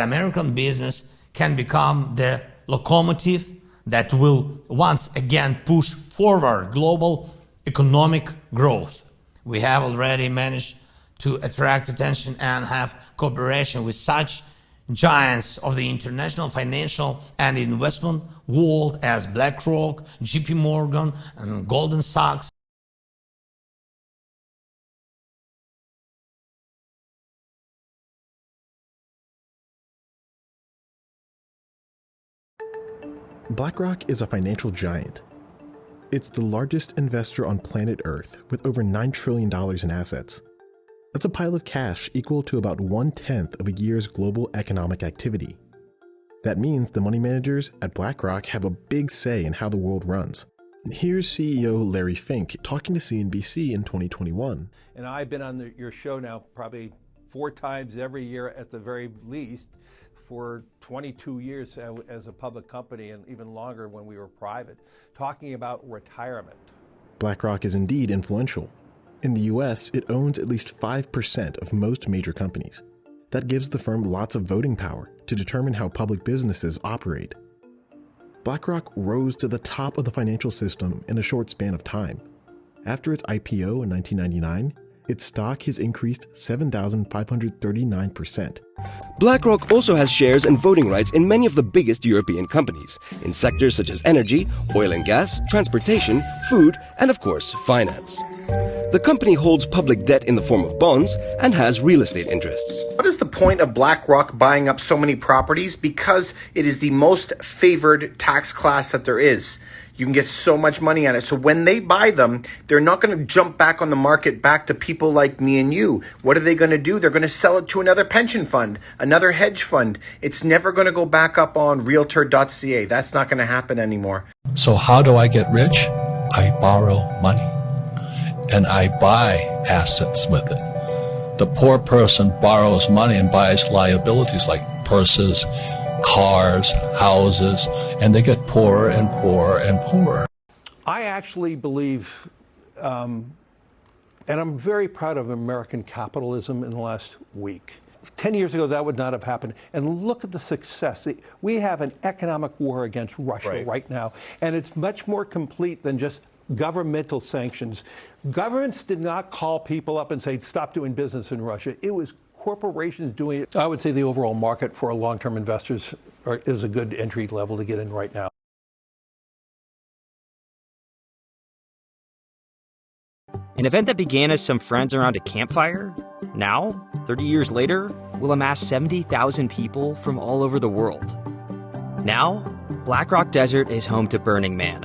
American business can become the locomotive that will once again push forward global economic growth. We have already managed to attract attention and have cooperation with such giants of the international financial and investment world as BlackRock, JP Morgan, and Goldman Sachs. BlackRock is a financial giant. It's the largest investor on planet Earth with over $9 trillion in assets. That's a pile of cash equal to about 1/10 of a year's global economic activity. That means the money managers at BlackRock have a big say in how the world runs. Here's CEO Larry Fink talking to CNBC in 2021. And I've been on your show now probably 4 times every year at the very least for 22 years as a public company, and even longer when we were private, talking about retirement. BlackRock is indeed influential. In the US, it owns at least 5% of most major companies. That gives the firm lots of voting power to determine how public businesses operate. BlackRock rose to the top of the financial system in a short span of time. After its IPO in 1999, its stock has increased 7,539%. BlackRock also has shares and voting rights in many of the biggest European companies, in sectors such as energy, oil and gas, transportation, food, and of course, finance. The company holds public debt in the form of bonds and has real estate interests. What is the point of BlackRock buying up so many properties? Because it is the most favored tax class that there is. You can get so much money on it. So when they buy them, they're not going to jump back on the market back to people like me and you. What are they going to do? They're going to sell it to another pension fund, another hedge fund. It's never going to go back up on realtor.ca. That's not going to happen anymore. So how do I get rich? I borrow money and I buy assets with it. The poor person borrows money and buys liabilities like purses, cars, houses, and they get poorer and poorer and poorer. I actually believe, and I'm very proud of American capitalism in the last week. 10 years ago, that would not have happened. And look at the success. We have an economic war against Russia right now, and it's much more complete than just governmental sanctions. Governments did not call people up and say, stop doing business in Russia. It was corporations doing it. I would say the overall market for long-term investors is a good entry level to get in right now. An event that began as some friends around a campfire, now, 30 years later, will amass 70,000 people from all over the world. Now, BlackRock Desert is home to Burning Man,